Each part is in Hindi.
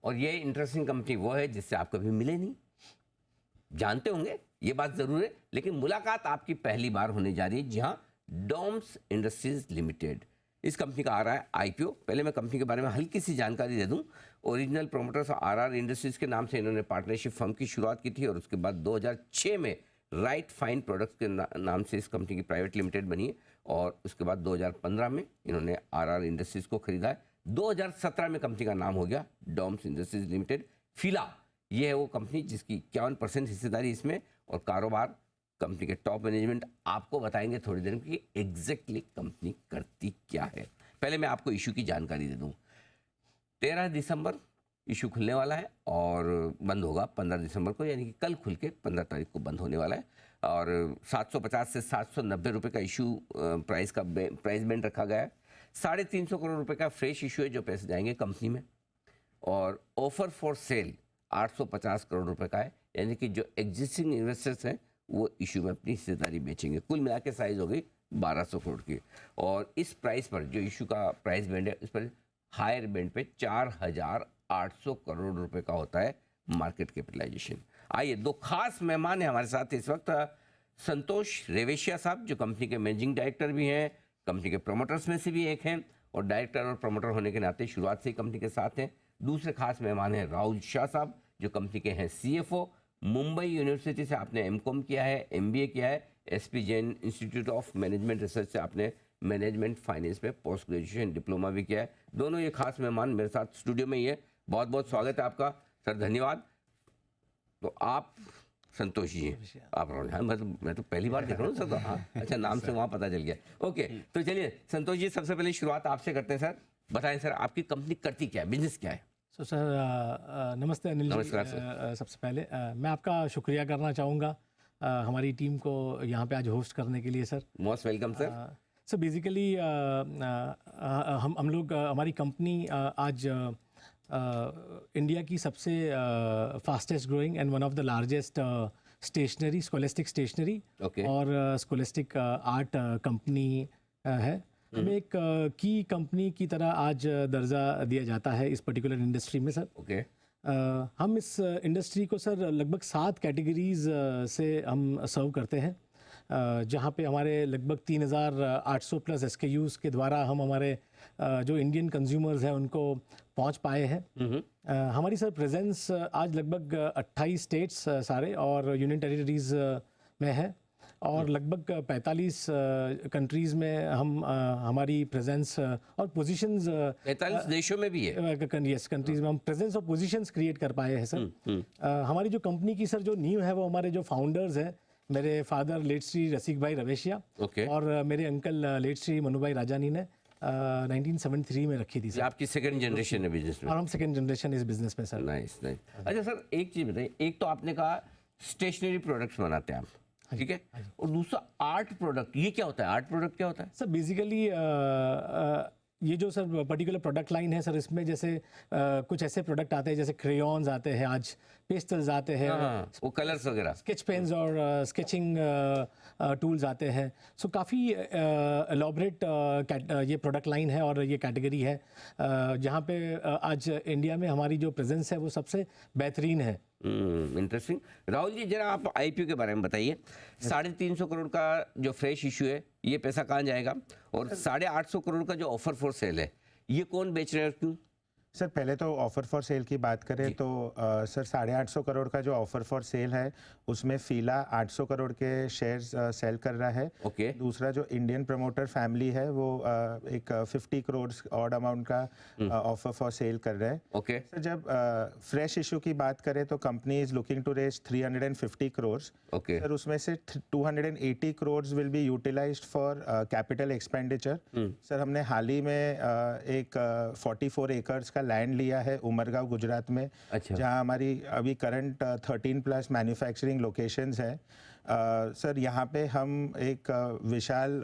और ये इंटरेस्टिंग कंपनी वो है जिससे आप कभी मिले नहीं, जानते होंगे ये बात जरूर है, लेकिन मुलाकात आपकी पहली बार होने जा रही है। जी हाँ, डॉम्स इंडस्ट्रीज लिमिटेड, इस कंपनी का आ रहा है आईपीओ। पहले मैं कंपनी के बारे में हल्की सी जानकारी दे दूं। ओरिजिनल प्रोमोटर्स आरआर इंडस्ट्रीज के नाम से इन्होंने पार्टनरशिप फर्म की शुरुआत की थी और उसके बाद 2006 में राइट फाइन प्रोडक्ट्स के नाम से इस कंपनी की प्राइवेट लिमिटेड बनी है और उसके बाद 2015 में इन्होंने आरआर इंडस्ट्रीज को खरीदा है। 2017 में कंपनी का नाम हो गया डॉम्स इंडस्ट्रीज लिमिटेड। फिला ये है वो कंपनी जिसकी 51% हिस्सेदारी इसमें, और कारोबार कंपनी के टॉप मैनेजमेंट आपको बताएंगे थोड़ी देर में कि एग्जैक्टली कंपनी करती क्या है। पहले मैं आपको इशू की जानकारी दे दूं। 13 दिसंबर इशू खुलने वाला है और बंद होगा 15 दिसंबर को, यानी कि कल खुल के 15 तारीख को बंद होने वाला है। और 750 से 790 रुपये का इशू प्राइस बैंड रखा गया है। 350 करोड़ रुपए का फ्रेश इशू है जो पैसे जाएंगे कंपनी में, और ऑफर फॉर सेल 850 करोड़ रुपए का है, यानी कि जो एग्जिस्टिंग इन्वेस्टर्स हैं वो इशू में अपनी हिस्सेदारी बेचेंगे। कुल मिला के साइज हो गई 1200 करोड़ की। और इस प्राइस पर जो इशू का प्राइस बैंड है उस पर हायर बैंड पे 4800 करोड़ रुपए का होता है मार्केट कैपिटलाइजेशन। आइए, दो खास मेहमान हैं हमारे साथ इस वक्त। संतोष रेवेशिया साहब जो कंपनी के मैनेजिंग डायरेक्टर भी हैं, कंपनी के प्रमोटर्स में से भी एक हैं और डायरेक्टर और प्रमोटर होने के नाते शुरुआत से ही कंपनी के साथ हैं। दूसरे खास मेहमान हैं राहुल शाह साहब जो कंपनी के हैं सीएफओ। मुंबई यूनिवर्सिटी से आपने एमकॉम किया है, एमबीए किया है, SP Jain institute of management research से आपने मैनेजमेंट फाइनेंस में पोस्ट ग्रेजुएशन डिप्लोमा भी किया है। दोनों ये खास मेहमान मेरे साथ स्टूडियो में ही है। बहुत बहुत स्वागत है आपका सर, धन्यवाद। तो आप संतोष जी हैं, आप राहुल। हाँ, मैं तो पहली बार देख रहा हूँ सर। तो हाँ, अच्छा, नाम से वहाँ पता चल गया। ओके, तो चलिए संतोष जी, सबसे पहले शुरुआत आपसे करते हैं सर। बताएं सर, आपकी कंपनी करती क्या है, बिजनेस क्या है? सर नमस्ते अनिल जी। सबसे पहले मैं आपका शुक्रिया करना चाहूँगा हमारी टीम को यहाँ पे आज होस्ट करने के लिए sir. Most welcome sir. Sir basically हम लोग हमारी कंपनी आज इंडिया की सबसे fastest growing and one of the largest stationery scholastic stationery और स्कॉलिस्टिक आर्ट कंपनी है। हमें एक की कंपनी की तरह आज दर्जा दिया जाता है इस पर्टिकुलर इंडस्ट्री में सर। हम इस इंडस्ट्री को सर लगभग 7 कैटेगरीज से हम सर्व करते हैं, जहाँ पे हमारे लगभग 3800 प्लस SKUs के द्वारा हम हमारे जो इंडियन कंज्यूमर्स हैं उनको पहुँच पाए हैं। हमारी सर प्रेजेंस आज लगभग 28 स्टेट्स सारे और यूनियन टेरिटरीज में है और लगभग 45 कंट्रीज़ में हम हमारी प्रेजेंस और पोजीशंस 45 देशों में भी है। यस, कंट्रीज़ में हम प्रेजेंस और पोजीशंस क्रिएट कर पाए हैं सर। हमारी जो कंपनी की सर जो नींव है वो हमारे जो फाउंडर्स हैं, मेरे फादर लेट श्री रसिक भाई रवेशिया और मेरे अंकल लेट श्री मनु भाई राजानी ने 1973 में रखी थी सर। आपकी सेकंड जनरेशन है बिजनेस में? और हम सेकंड जनरेशन इस बिजनेस में सर। Nice nice. अच्छा सर, एक चीज़ बताइए, एक तो आपने कहा स्टेशनरी प्रोडक्ट्स बनाते हैं आप, ठीक है, और दूसरा आर्ट प्रोडक्ट, ये क्या होता है? आर्ट प्रोडक्ट क्या होता है सर? बेसिकली ये जो सर पर्टिकुलर प्रोडक्ट लाइन है सर, इसमें जैसे कुछ ऐसे प्रोडक्ट आते हैं जैसे क्रेयॉन्स आते हैं, आज पेस्टल्स आते हैं, वो कलर्स वगैरह, स्केच पेन्स और स्केचिंग टूल्स आते हैं। सो काफ़ी एलॉबरेट ये प्रोडक्ट लाइन है और ये कैटेगरी है जहाँ पे आज इंडिया में हमारी जो प्रेजेंस है वो सबसे बेहतरीन है। इंटरेस्टिंग। राहुल जी, जरा आप आईपीओ के बारे में बताइए। 350 करोड़ का जो फ्रेश इशू है, ये पैसा कहाँ जाएगा? और 850 करोड़ का जो ऑफर फॉर सेल है, ये कौन बेच रहे हैं और क्यों? सर पहले तो ऑफ़र फॉर सेल की बात करें तो सर 850 करोड़ का जो ऑफ़र फॉर सेल है उसमें फ़िला 800 करोड़ के शेयर्स सेल कर रहा है। दूसरा जो इंडियन प्रमोटर फैमिली है वो एक 50 करोड़ ऑड अमाउंट का ऑफ़र फॉर सेल कर रहा है। सर जब फ्रेश इशू की बात करें तो company is looking to raise 350 crore. Sir उसमें से 280 crore will be utilized for capital expenditure. Sir हमने हाल ही में एक 44 एकर्स का लैंड लिया है उमरगांव गुजरात में। जहां हमारी अभी करंट 13 प्लस मैन्युफैक्चरिंग लोकेशंस हैं। सर यहाँ पे हम एक विशाल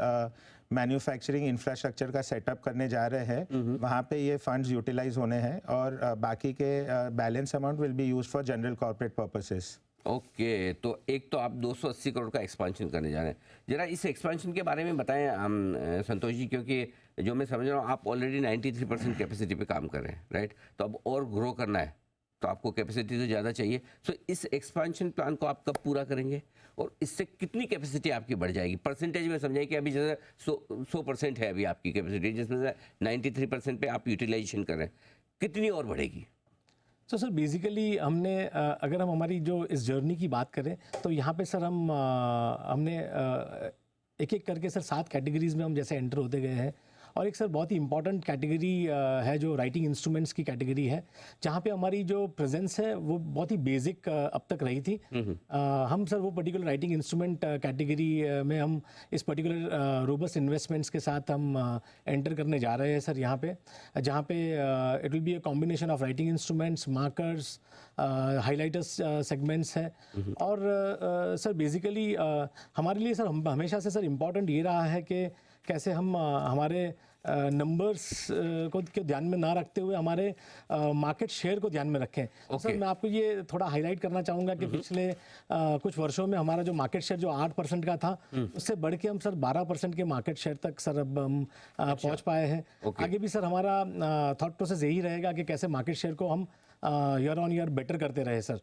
मैन्युफैक्चरिंग इंफ्रास्ट्रक्चर का सेटअप करने जा रहे हैं। वहाँ पे ये फंड्स यूटिलाइज होने हैं और बाकी के balance amount will be used for general corporate purposes. Okay, तो एक तो आप 280 करोड़ का एक्सपेंशन करने जा रहे हैं। जरा इस एक्सपेंशन के बारे में बताएं हम संतोष जी, क्योंकि जो मैं समझ रहा हूँ आप ऑलरेडी 93% कैपेसिटी पे काम कर रहे हैं, राइट? तो अब और ग्रो करना है, तो आपको कैपेसिटी तो ज़्यादा चाहिए। सो इस एक्सपेंशन प्लान को आप कब पूरा करेंगे और इससे कितनी कैपेसिटी आपकी बढ़ जाएगी? परसेंटेज में समझाइए कि अभी जैसे 100% है अभी आपकी कैपेसिटी, जिसमें से 93% पे आप यूटिलाइजेशन कर रहे हैं, कितनी और बढ़ेगी? तो सर बेसिकली हमने अगर हम हमारी जो इस जर्नी की बात करें तो यहाँ पे सर हमने एक एक करके सर 7 कैटेगरीज में हम जैसे एंटर होते गए हैं। और एक सर बहुत ही इंपॉर्टेंट कैटेगरी है जो राइटिंग इंस्ट्रूमेंट्स की कैटेगरी है, जहाँ पे हमारी जो प्रेजेंस है वो बहुत ही बेसिक अब तक रही थी। हम सर वो पर्टिकुलर राइटिंग इंस्ट्रूमेंट कैटेगरी में हम इस पर्टिकुलर रोबस्ट इन्वेस्टमेंट्स के साथ हम एंटर करने जा रहे हैं सर यहाँ पे, जहाँ पे it will be a combination of writing instruments, markers, highlighters segments है। और सर बेसिकली हमारे लिए सर हमेशा से सर इम्पॉर्टेंट ये रहा है कि कैसे हम हमारे नंबर्स को ध्यान में ना रखते हुए हमारे मार्केट शेयर को ध्यान में रखें। सर मैं आपको ये थोड़ा हाईलाइट करना चाहूँगा कि पिछले कुछ वर्षों में हमारा जो मार्केट शेयर जो 8% का था, उससे बढ़ के हम सर 12% के मार्केट शेयर तक सर अब हम पहुँच पाए हैं। आगे भी सर हमारा थॉट प्रोसेस यही रहेगा कि कैसे मार्केट शेयर को हम ईयर ऑन ईयर बेटर करते रहे सर।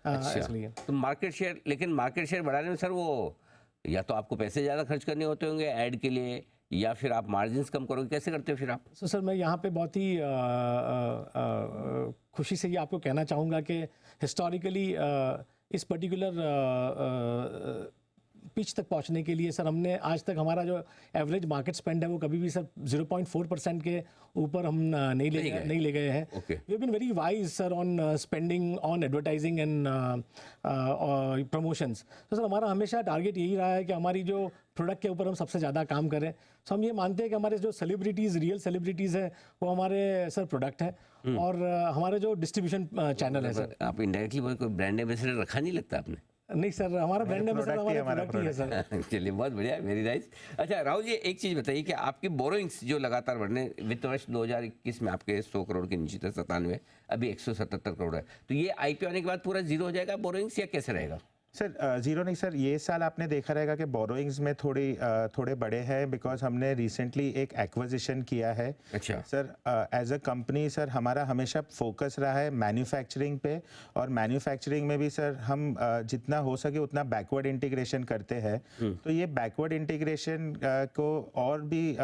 इसलिए तो मार्केट शेयर, लेकिन मार्केट शेयर बढ़ाने में सर वो या तो आपको पैसे ज़्यादा खर्च करने होते होंगे ऐड के लिए, या फिर आप मार्जिन्स कम करोगे, कैसे करते हो फिर आप? सर मैं यहाँ पे बहुत ही खुशी से ये आपको कहना चाहूँगा कि हिस्टोरिकली इस पर्टिकुलर पिच तक पहुंचने के लिए सर हमने आज तक हमारा जो एवरेज मार्केट स्पेंड है वो कभी भी सर 0.4% के ऊपर हम नहीं ले गए हैं। We have been very wise sir on spending on advertising and promotions. तो सर हमारा हमेशा टारगेट यही रहा है कि हमारी जो प्रोडक्ट के ऊपर हम सबसे ज़्यादा काम करें। सो हम ये मानते हैं कि हमारे जो सेलिब्रिटीज़, रियल सेलिब्रिटीज़ है वो हमारे सर प्रोडक्ट है और हमारे जो डिस्ट्रीब्यूशन चैनल है सर। आप इनडायरेक्टली कोई ब्रांड एम्बेसडर रखा नहीं लगता आपने? नहीं सर, हमारा ब्रांड एम्बेसडर हमारा प्रोडक्ट ही है सर। चलिए बहुत बढ़िया, वेरी नाइस। अच्छा राहुल जी, एक चीज़ बताइए कि आपकी बोरोइंग्स जो लगातार बढ़ने, वित्त वर्ष 2021 में आपके 100 करोड़ के नीचे थे, 97, अभी 177 करोड़ है, तो ये आईपीओ आने के बाद पूरा जीरो हो जाएगा बोरोइंग्स या कैसे रहेगा? सर जीरो नहीं सर, ये साल आपने देखा रहेगा कि बोरोइंग्स में थोड़े बड़े हैं बिकॉज हमने रिसेंटली एक एक्विजिशन किया है। अच्छा sir, as a company sir हमारा हमेशा फोकस रहा है मैन्युफैक्चरिंग पे, और मैन्युफैक्चरिंग में भी सर हम जितना हो सके उतना बैकवर्ड इंटीग्रेशन करते हैं। तो ये बैकवर्ड इंटीग्रेशन को और भी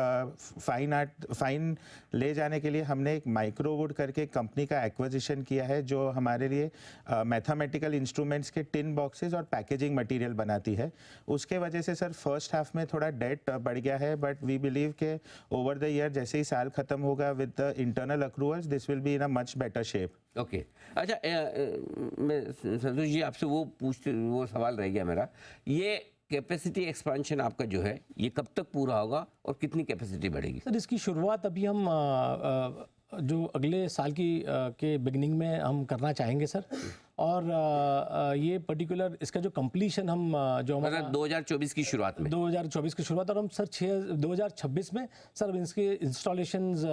फाइन ले जाने के लिए हमने एक माइक्रोवुड करके कंपनी का एक्विजिशन किया है, जो हमारे लिए मैथमेटिकल इंस्ट्रूमेंट्स के टिन बॉक्सेस और पैकेजिंग मटेरियल बनाती है। उसके वजह से सर फर्स्ट हाफ में थोड़ा डेट बढ़ गया है, बट वी बिलीव के ओवर द ईयर जैसे ही साल खत्म होगा with the internal accruals this will be in a much better shape. Okay अच्छा, मैं संतोष जी आपसे वो सवाल रह गया मेरा, ये कैपेसिटी एक्सपेंशन आपका जो है ये कब तक पूरा होगा और कितनी कैपेसिटी बढ़ेगी? सर इसकी शुरुआत अभी हम जो अगले साल के बिगनिंग में हम करना चाहेंगे सर, और ये पर्टिकुलर इसका जो कंप्लीशन हम जो हमारा 2024 की शुरुआत में, 2024 की शुरुआत, और हम सर 2026 में सर इसके इंस्टॉलेशंस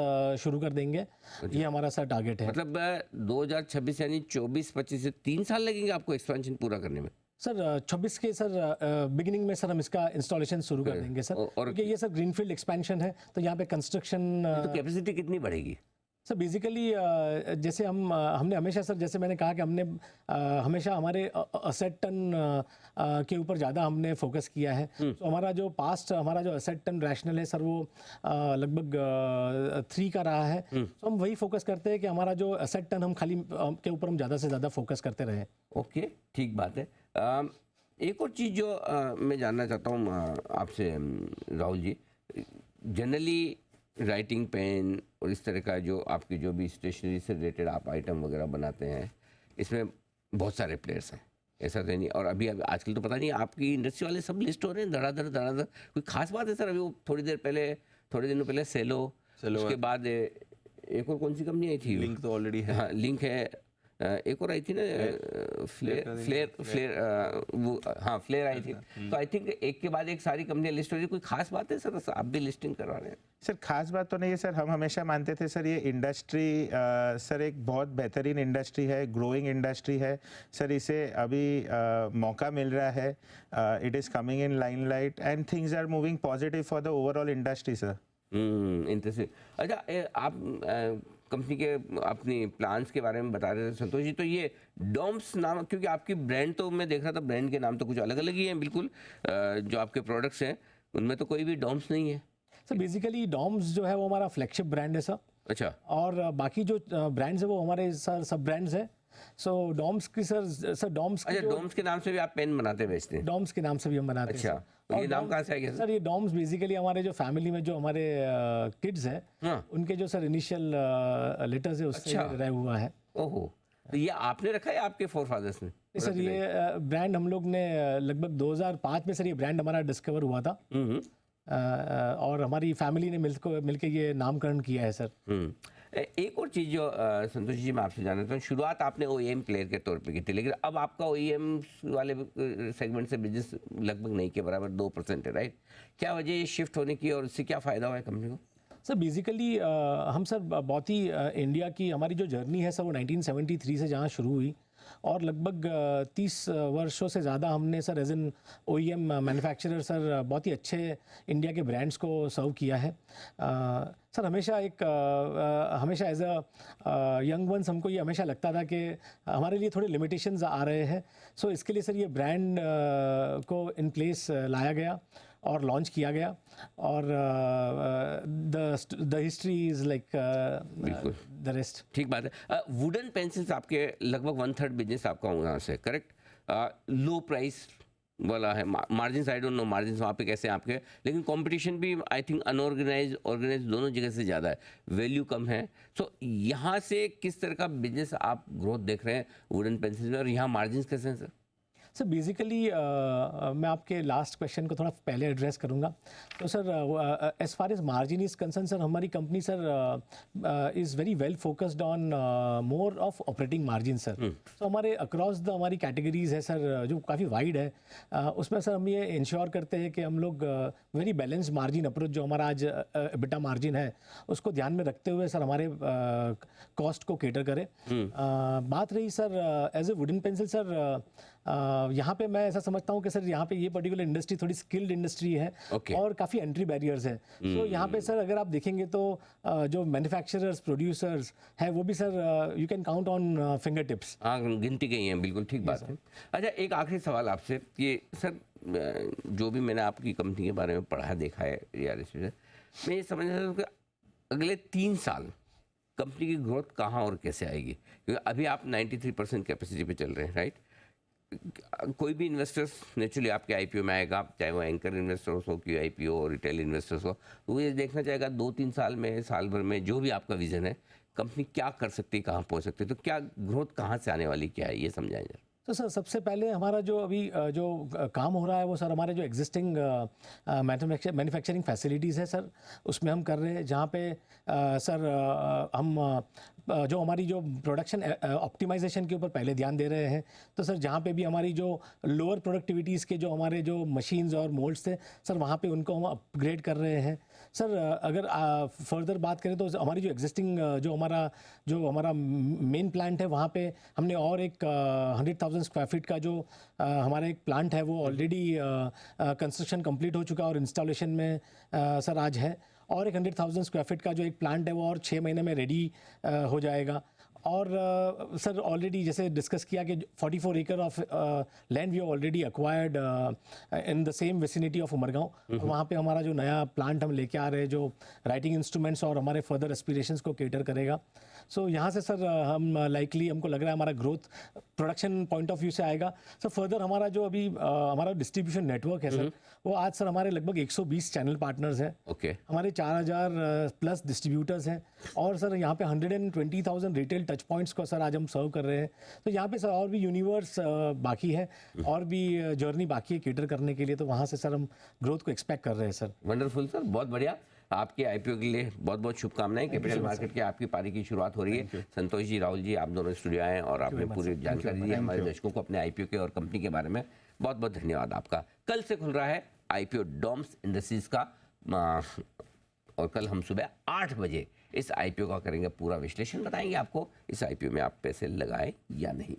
शुरू कर देंगे। ये हमारा सर टारगेट है। मतलब 2026 यानी 24-25 से 3 साल लगेंगे आपको एक्सपेंशन पूरा करने में? सर 26 के सर बिगिनिंग में सर हम इसका इंस्टॉलेशन शुरू कर देंगे सर, क्योंकि ये सर ग्रीनफील्ड एक्सपेंशन है, तो यहाँ पे कंस्ट्रक्शन। तो कैपेसिटी कितनी बढ़ेगी? सर बेसिकली जैसे हमने हमेशा सर, जैसे मैंने कहा कि हमने हमेशा हमारे असेट टर्न के ऊपर ज़्यादा हमने फोकस किया है। तो हमारा जो असेट टर्न रैशनल है सर वो लगभग 3 का रहा है। तो हम वही फोकस करते हैं कि हमारा जो असेट टर्न हम खाली के ऊपर हम ज़्यादा से ज़्यादा फोकस करते रहें। ओके, ठीक बात है। एक और चीज़ जो मैं जानना चाहता हूँ आपसे Rahul ji, generally writing pen और इस तरह का जो आपकी जो भी स्टेशनरी से रिलेटेड आप आइटम वगैरह बनाते हैं, इसमें बहुत सारे प्लेयर्स हैं, ऐसा तो नहीं। और अभी आजकल तो पता नहीं, आपकी इंडस्ट्री वाले सब लिस्ट हो रहे हैं धड़ाधड़। कोई खास बात है सर? अभी वो थोड़े दिनों पहले सेलो, उसके बाद एक और कौन सी कंपनी आई थी? लिंक तो ऑलरेडी है। हाँ लिंक है, एक और आई थी ना, फ्लेयर वो, हाँ फ्लेयर आई थी। तो आई थिंक एक के बाद एक सारी कंपनियां लिस्ट हो रही है। कोई खास बात है सर, आप भी लिस्टिंग करवा रहे हैं? सर खास बात तो नहीं है सर, हम हमेशा मानते थे सर ये इंडस्ट्री सर एक बहुत बेहतरीन इंडस्ट्री है, ग्रोइंग इंडस्ट्री है सर, इसे अभी मौका मिल रहा है, it is coming in limelight and things are moving positive for the overall industry sir. Interesting. अच्छा आप कंपनी के अपनी प्लान्स के बारे में बता रहे थे संतोष जी, तो ये डॉम्स नाम, क्योंकि आपकी ब्रांड तो मैं देख रहा था ब्रांड के नाम तो कुछ अलग अलग ही हैं बिल्कुल, जो आपके प्रोडक्ट्स हैं उनमें तो कोई भी डॉम्स नहीं है। सर बेसिकली डॉम्स जो है वो हमारा फ्लैगशिप ब्रांड है सर। अच्छा। और बाकी जो ब्रांड्स है वो हमारे सर सब ब्रांड्स हैं। सो डॉम्स की सर डॉम्स अच्छा, डॉम्स के नाम से भी आप पेन बनाते बेचते हैं? डॉम्स के नाम से भी हम बनाते हैं। अच्छा, तो ये नाम कहाँ से आ गया सर? ये डॉम्स बेसिकली हमारे जो फैमिली में जो हमारे किड्स हैं, हाँ। उनके जो सर इनिशियल लेटर्स है उससे रह हुआ है। ओहो, तो ये आपने रखा है आपके फोरफादर्स ने? सर ये ब्रांड हम लोग ने लगभग 2005 में सर ये ब्रांड हमारा डिस्कवर हुआ था। और हमारी फैमिली ने मिलकर ये नामकरण किया है सर। एक और चीज़ जो संतोष जी मैं आपसे जानना चाहता हूँ, शुरुआत आपने OEM प्लेयर के तौर पे की थी, लेकिन अब आपका OEM वाले सेगमेंट से बिजनेस लगभग नहीं के बराबर 2% है, राइट? क्या वजह ये शिफ्ट होने की और इससे क्या फ़ायदा हुआ है कंपनी को? सर बेसिकली हम सर बहुत ही इंडिया की हमारी जो जर्नी है सर वो 1973 से जहाँ शुरू हुई और लगभग 30 वर्षों से ज़्यादा हमने sir as an OEM manufacturer sir बहुत ही अच्छे इंडिया के ब्रांड्स को सर्व किया है। सर हमेशा हमेशा एज अ यंग वंस हमको ये हमेशा लगता था कि हमारे लिए थोड़े लिमिटेशंस आ रहे हैं। सो इसके लिए सर ये ब्रांड को इन प्लेस लाया गया और लॉन्च किया गया और the history is like the rest. ठीक बात है। वुडन पेंसिल्स आपके लगभग 1/3 बिजनेस आपका वहाँ से, करेक्ट? लो प्राइस वाला है, margin I don't know margin वहाँ पे कैसे हैं आपके, लेकिन कंपटीशन भी आई थिंक अनऑर्गेनाइज ऑर्गेनाइज दोनों जगह से ज़्यादा है, वैल्यू कम है। सो यहाँ से किस तरह का बिजनेस आप ग्रोथ देख रहे हैं वुडन पेंसिल्स में, और यहाँ मार्जिन कैसे हैं सर? सर बेसिकली मैं आपके लास्ट क्वेश्चन को थोड़ा पहले एड्रेस करूंगा। तो sir as far as margin is concern sir, हमारी company sir is very well focused on more of operating margin sir. तो हमारे अक्रॉस द हमारी कैटेगरीज है सर जो काफ़ी वाइड है, उसमें सर हम ये इंश्योर करते हैं कि हम लोग वेरी बैलेंस मार्जिन अप्रोच जो हमारा आज EBITDA मार्जिन है उसको ध्यान में रखते हुए सर हमारे कॉस्ट को केटर करें। बात रही sir as a wooden pencil sir, यहाँ पे मैं ऐसा समझता हूँ कि सर यहाँ पे ये पर्टिकुलर इंडस्ट्री थोड़ी स्किल्ड इंडस्ट्री है और काफ़ी एंट्री बैरियर्स है। तो यहाँ पे सर अगर आप देखेंगे तो जो मैन्युफैक्चरर्स प्रोड्यूसर्स हैं वो भी sir you can count on finger tips. हाँ, गिनती गई हैं, बिल्कुल ठीक बात है। अच्छा, एक आखिरी सवाल आपसे कि सर जो भी मैंने आपकी कंपनी के बारे में पढ़ा देखा है रियलिटी से, मैं ये समझ रहा हूँ कि अगले 3 साल कंपनी की ग्रोथ कहाँ और कैसे आएगी? क्योंकि अभी आप 93% कैपेसिटी पे चल रहे हैं, राइट? कोई भी इन्वेस्टर्स नेचुरली आपके IPO में आएगा, चाहे वो एंकर इन्वेस्टर्स हो कि IPO और रिटेल इन्वेस्टर्स हो, तो वो ये देखना चाहेगा 2-3 साल में, साल भर में, जो भी आपका विजन है, कंपनी क्या कर सकती है, कहाँ पहुँच सकती है, तो क्या ग्रोथ कहाँ से आने वाली, क्या है, ये समझाएं जरा। तो सर सबसे पहले हमारा जो अभी जो काम हो रहा है वो सर हमारे जो एग्जिस्टिंग मैन्युफैक्चरिंग फैसिलिटीज़ है सर उसमें हम कर रहे हैं, जहाँ पे सर हम जो हमारी जो प्रोडक्शन ऑप्टिमाइजेशन के ऊपर पहले ध्यान दे रहे हैं। तो सर जहाँ पे भी हमारी जो लोअर प्रोडक्टिविटीज़ के जो हमारे जो मशीन्स और मोल्ड्स थे सर वहाँ पे उनको हम अपग्रेड कर रहे हैं। सर अगर फर्दर बात करें तो हमारी जो एग्जिस्टिंग जो हमारा मेन प्लांट है वहाँ पे हमने और एक 100,000 स्क्वायर फीट का जो हमारा एक प्लांट है वो ऑलरेडी कंस्ट्रक्शन कंप्लीट हो चुका और इंस्टॉलेशन में सर आज है, और एक 100,000 स्क्वायर फीट का जो एक प्लांट है वो और 6 महीने में रेडी हो जाएगा। और सर ऑलरेडी जैसे डिस्कस किया कि 44 एकड़ of land we already acquired in the same vicinity of Umargaon, वहाँ पे हमारा जो नया प्लांट हम लेके आ रहे हैं जो राइटिंग इंस्ट्रूमेंट्स और हमारे फर्दर एस्पिरेशंस को केटर करेगा। सो यहाँ से सर हम लाइकली हमको लग रहा है हमारा growth production point of view से आएगा। सर फर्दर हमारा जो अभी हमारा डिस्ट्रीब्यूशन नेटवर्क है सर वो आज सर हमारे लगभग 120 चैनल पार्टनर्स हैं। हमारे 4,000 प्लस डिस्ट्रीब्यूटर्स हैं और सर यहाँ पे 120,000 रिटेल टच पॉइंट्स को सर आज हम सर्व कर रहे हैं। तो यहाँ पे सर और भी यूनिवर्स बाकी है और भी जर्नी बाकी है केटर करने के लिए, तो वहाँ से सर हम ग्रोथ को एक्सपेक्ट कर रहे हैं सर। वंडरफुल सर, बहुत बढ़िया। आपके IPO के लिए बहुत बहुत शुभकामनाएं। कैपिटल मार्केट की आपकी पारी की शुरुआत हो रही है। संतोष जी, राहुल जी, आप दोनों स्टूडियो आए और आपने पूरी जानकारी दी हमारे दर्शकों को अपने IPO के और कंपनी के बारे में। बहुत बहुत धन्यवाद आपका। कल से खुल रहा है IPO डॉम्स इंडस्ट्रीज का और कल हम सुबह 8 बजे इस IPO का करेंगे पूरा विश्लेषण, बताएंगे आपको इस IPO में आप पैसे लगाएं या नहीं।